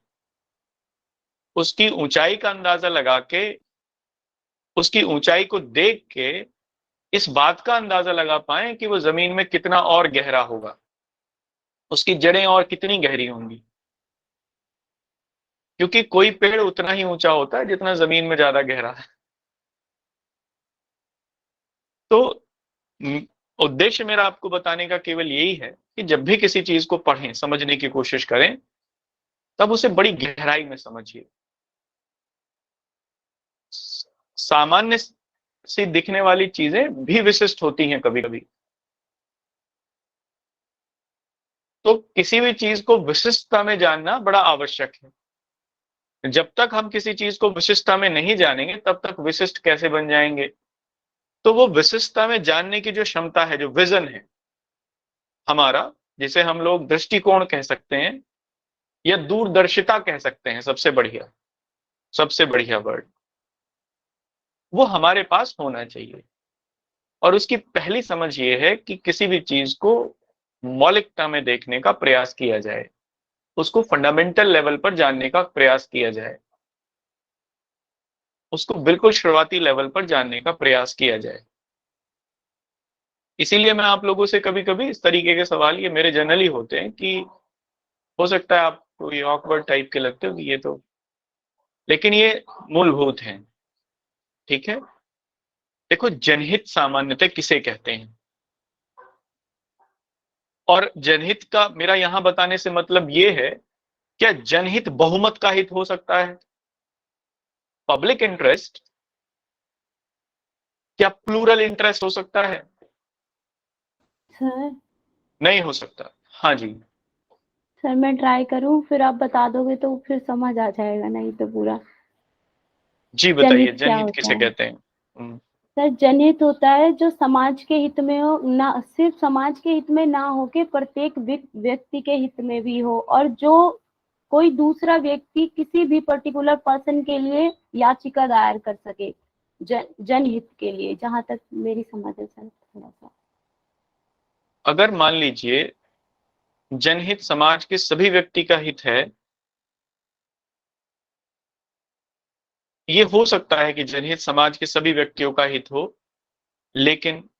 S1: उसकी ऊंचाई का अंदाजा लगा के, उसकी ऊंचाई को देख के इस बात का अंदाजा लगा पाएं कि वो जमीन में कितना और गहरा होगा, उसकी जड़ें और कितनी गहरी होंगी। क्योंकि कोई पेड़ उतना ही ऊंचा होता है जितना जमीन में ज्यादा गहरा है। तो उद्देश्य मेरा आपको बताने का केवल यही है कि जब भी किसी चीज को पढ़ें, समझने की कोशिश करें, तब उसे बड़ी गहराई में समझिए। सामान्य सी दिखने वाली चीजें भी विशिष्ट होती हैं कभी कभी। तो किसी भी चीज को विशिष्टता में जानना बड़ा आवश्यक है। जब तक हम किसी चीज को विशिष्टता में नहीं जानेंगे, तब तक विशिष्ट कैसे बन जाएंगे? तो वो विशिष्टता में जानने की जो क्षमता है, जो विजन है हमारा, जिसे हम लोग दृष्टिकोण कह सकते हैं या दूरदर्शिता कह सकते हैं, सबसे बढ़िया वर्ड, वो हमारे पास होना चाहिए। और उसकी पहली समझ ये है कि किसी भी चीज को मौलिकता में देखने का प्रयास किया जाए, उसको फंडामेंटल लेवल पर जानने का प्रयास किया जाए, उसको बिल्कुल शुरुआती लेवल पर जानने का प्रयास किया जाए। इसीलिए मैं आप लोगों से कभी कभी इस तरीके के सवाल, ये मेरे जनरली होते हैं, कि हो सकता है आपको ये ऑकवर्ड टाइप के लगते हो कि ये तो, लेकिन ये मूलभूत हैं, ठीक है? देखो, जनहित सामान्यतः किसे कहते हैं, और जनहित का मेरा यहां बताने से मतलब ये है, क्या जनहित बहुमत का हित हो सकता है? पब्लिक इंटरेस्ट क्या प्लूरल इंटरेस्ट हो सकता है?
S2: सर
S1: नहीं हो सकता। हाँ जी,
S2: सर मैं ट्राई करूं, फिर आप बता दोगे तो फिर समझ आ जाएगा, नहीं तो पूरा।
S1: जी बताइए,
S2: जनहित क्या
S1: जनहित
S2: होता
S1: किसे
S2: है?
S1: कहते हैं?
S2: सर जनहित होता है जो समाज के हित में हो, ना सिर्फ समाज के हित में ना हो के प्रत्येक व्यक्ति के हित में भी हो, और जो कोई दूसरा व्यक्ति किसी भी पर्टिकुलर पर्सन के लिए याचिका दायर कर सके जनहित के लिए, जहां तक मेरी समझ है सर थोड़ा सा।
S1: अगर मान लीजिए जनहित समाज के सभी व्यक्ति का हित है, ये हो सकता है कि जनहित समाज के सभी व्यक्तियों का हित हो, लेकिन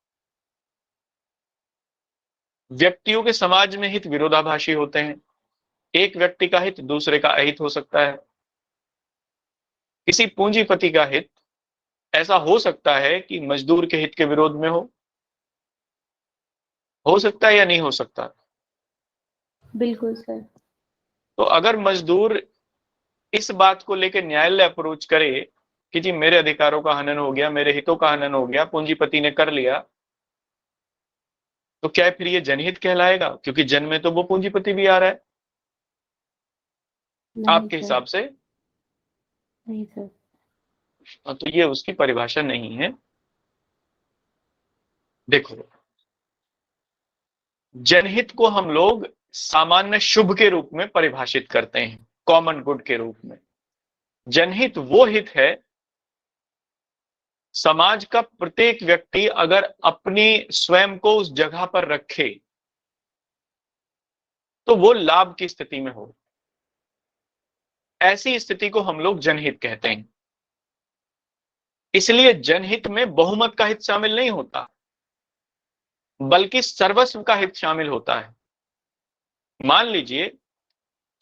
S1: व्यक्तियों के समाज में हित विरोधाभासी होते हैं। एक व्यक्ति का हित दूसरे का अहित हो सकता है। किसी पूंजीपति का हित ऐसा हो सकता है कि मजदूर के हित के विरोध में हो सकता है या नहीं हो सकता?
S2: बिल्कुल सर।
S1: तो अगर मजदूर इस बात को लेकर न्यायालय अप्रोच करे कि जी मेरे अधिकारों का हनन हो गया, मेरे हितों का हनन हो गया, पूंजीपति ने कर लिया, तो क्या फिर ये जनहित कहलाएगा? क्योंकि जन में तो वो पूंजीपति भी आ रहा है
S2: नहीं
S1: आपके
S2: सर,
S1: हिसाब से।
S2: नहीं सर।
S1: तो ये उसकी परिभाषा नहीं है। देखो, जनहित को हम लोग सामान्य शुभ के रूप में परिभाषित करते हैं, कॉमन गुड के रूप में। जनहित वो हित है, समाज का प्रत्येक व्यक्ति अगर अपनी स्वयं को उस जगह पर रखे तो वो लाभ की स्थिति में हो, ऐसी स्थिति को हम लोग जनहित कहते हैं। इसलिए जनहित में बहुमत का हित शामिल नहीं होता, बल्कि सर्वस्व का हित शामिल होता है। मान लीजिए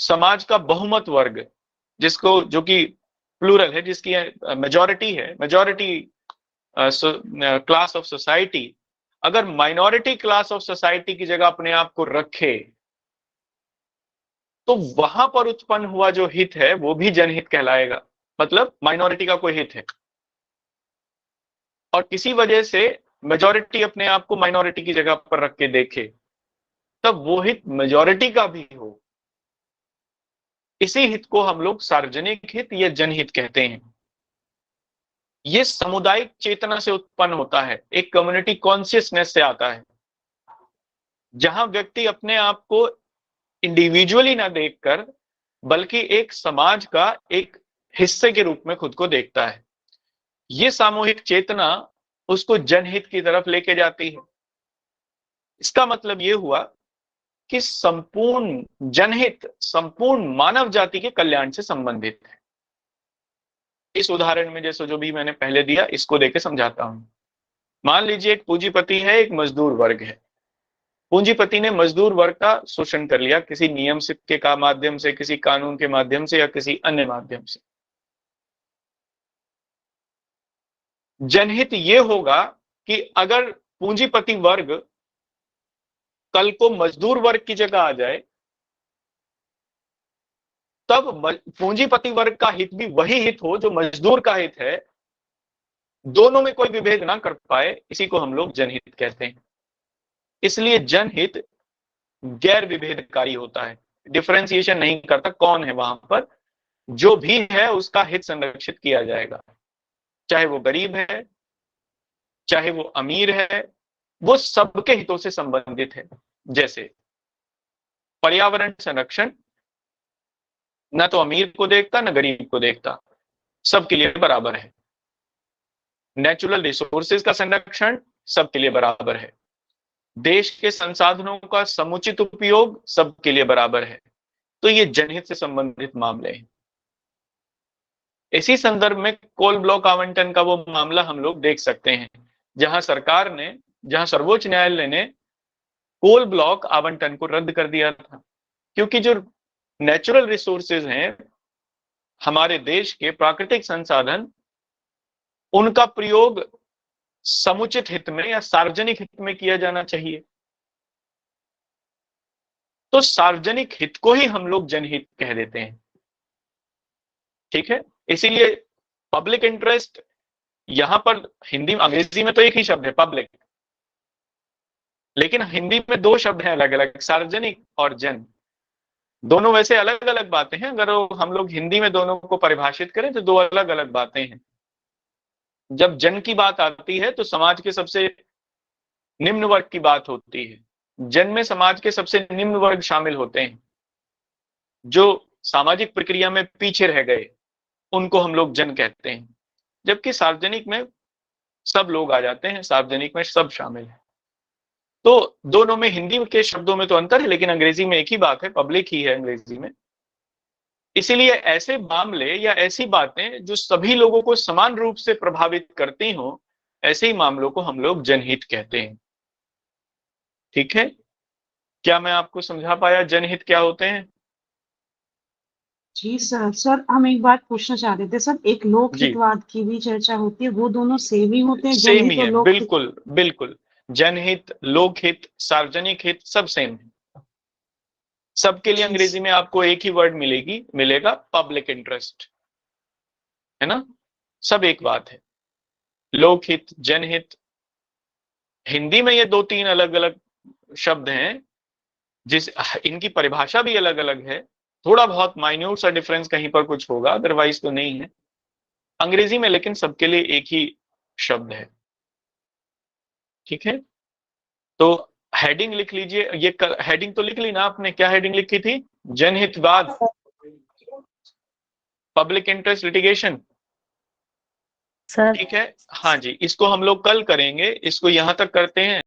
S1: समाज का बहुमत वर्ग, जिसको जो कि प्लूरल है, जिसकी मेजॉरिटी है, मेजॉरिटी क्लास ऑफ सोसाइटी, अगर माइनॉरिटी क्लास ऑफ सोसाइटी की जगह अपने आप को रखे तो वहां पर उत्पन्न हुआ जो हित है वो भी जनहित कहलाएगा। मतलब माइनॉरिटी का कोई हित है और किसी वजह से मेजॉरिटी अपने आप को माइनॉरिटी की जगह पर रख के देखे, तब वो हित मेजॉरिटी का भी हो, इसी हित को हम लोग सार्वजनिक हित या जनहित कहते हैं। ये सामुदायिक चेतना से उत्पन्न होता है, एक कम्युनिटी कॉन्शियसनेस से आता है, जहां व्यक्ति अपने आप को इंडिविजुअली ना देखकर बल्कि एक समाज का एक हिस्से के रूप में खुद को देखता है। ये सामूहिक चेतना उसको जनहित की तरफ लेके जाती है। इसका मतलब ये हुआ कि संपूर्ण जनहित संपूर्ण मानव जाति के कल्याण से संबंधित है। इस उदाहरण में जैसे जो भी मैंने पहले दिया, इसको देके समझाता हूं। मान लीजिए एक पूंजीपति है, एक मजदूर वर्ग है। पूंजीपति ने मजदूर वर्ग का शोषण कर लिया किसी नियम के माध्यम से, किसी कानून के माध्यम से या किसी अन्य माध्यम से। जनहित ये होगा कि अगर पूंजीपति वर्ग कल को मजदूर वर्ग की जगह आ जाए, तब पूंजीपति वर्ग का हित भी वही हित हो जो मजदूर का हित है, दोनों में कोई विभेद ना कर पाए, इसी को हम लोग जनहित कहते हैं। इसलिए जनहित गैर विभेदकारी होता है, डिफरेंशिएशन नहीं करता कौन है वहां पर, जो भी है उसका हित संरक्षित किया जाएगा, चाहे वो गरीब है चाहे वो अमीर है, वो सबके हितों से संबंधित है। जैसे पर्यावरण संरक्षण न तो अमीर को देखता न गरीब को देखता, सबके लिए बराबर है। नेचुरल रिसोर्सेज का संरक्षण सबके लिए बराबर है। देश के संसाधनों का समुचित उपयोग सबके लिए बराबर है। तो ये जनहित से संबंधित मामले हैं। इसी संदर्भ में कोल ब्लॉक आवंटन का वो मामला हम लोग देख सकते हैं, जहां सर्वोच्च न्यायालय ने कोल ब्लॉक आवंटन को रद्द कर दिया था, क्योंकि जो नेचुरल रिसोर्सेज हैं, हमारे देश के प्राकृतिक संसाधन, उनका प्रयोग समुचित हित में या सार्वजनिक हित में किया जाना चाहिए। तो सार्वजनिक हित को ही हम लोग जनहित कह देते हैं। ठीक है, इसीलिए पब्लिक इंटरेस्ट यहां पर हिंदी अंग्रेजी में तो एक ही शब्द है पब्लिक, लेकिन हिंदी में दो शब्द हैं अलग अलग, सार्वजनिक और जन। दोनों वैसे अलग अलग बातें हैं, अगर हम लोग हिंदी में दोनों को परिभाषित करें तो दो अलग अलग बातें हैं। जब जन की बात आती है तो समाज के सबसे निम्न वर्ग की बात होती है। जन में समाज के सबसे निम्न वर्ग शामिल होते हैं, जो सामाजिक प्रक्रिया में पीछे रह गए, उनको हम लोग जन कहते हैं। जबकि सार्वजनिक में सब लोग आ जाते हैं, सार्वजनिक में सब शामिल है। तो दोनों में हिंदी के शब्दों में तो अंतर है, लेकिन अंग्रेजी में एक ही बात है, पब्लिक ही है अंग्रेजी में। इसीलिए ऐसे मामले या ऐसी बातें जो सभी लोगों को समान रूप से प्रभावित करती हों, ऐसे ही मामलों को हम लोग जनहित कहते हैं। ठीक है, क्या मैं आपको समझा पाया जनहित क्या होते हैं?
S4: जी सर। सर हम एक बात पूछना चाह रहे थे सर, एक
S1: जी,
S4: लोकहितवाद की भी चर्चा होती है, वो दोनों सेम ही होते हैं,
S1: सेम
S4: जनहित
S1: ही
S4: और
S1: है,
S4: लोकहित?
S1: बिल्कुल बिल्कुल। जनहित, लोकहित, सार्वजनिक हित सब सेम है। सबके लिए
S4: जी
S1: अंग्रेजी में आपको एक ही वर्ड मिलेगा, पब्लिक इंटरेस्ट, है ना? सब एक बात है। लोकहित, जनहित, हिंदी में ये दो तीन अलग अलग शब्द हैं, इनकी परिभाषा भी अलग अलग है। थोड़ा बहुत माइन्यूट सा डिफरेंस कहीं पर कुछ होगा, अदरवाइज तो नहीं है अंग्रेजी में, लेकिन सबके लिए एक ही शब्द है। ठीक है, तो हेडिंग लिख लीजिए। ये हेडिंग तो लिख ली ना आपने? क्या हेडिंग लिखी थी? जनहितवाद, पब्लिक इंटरेस्ट लिटिगेशन।
S2: सर
S1: ठीक है, हाँ जी, इसको हम लोग कल करेंगे। इसको यहां तक करते हैं।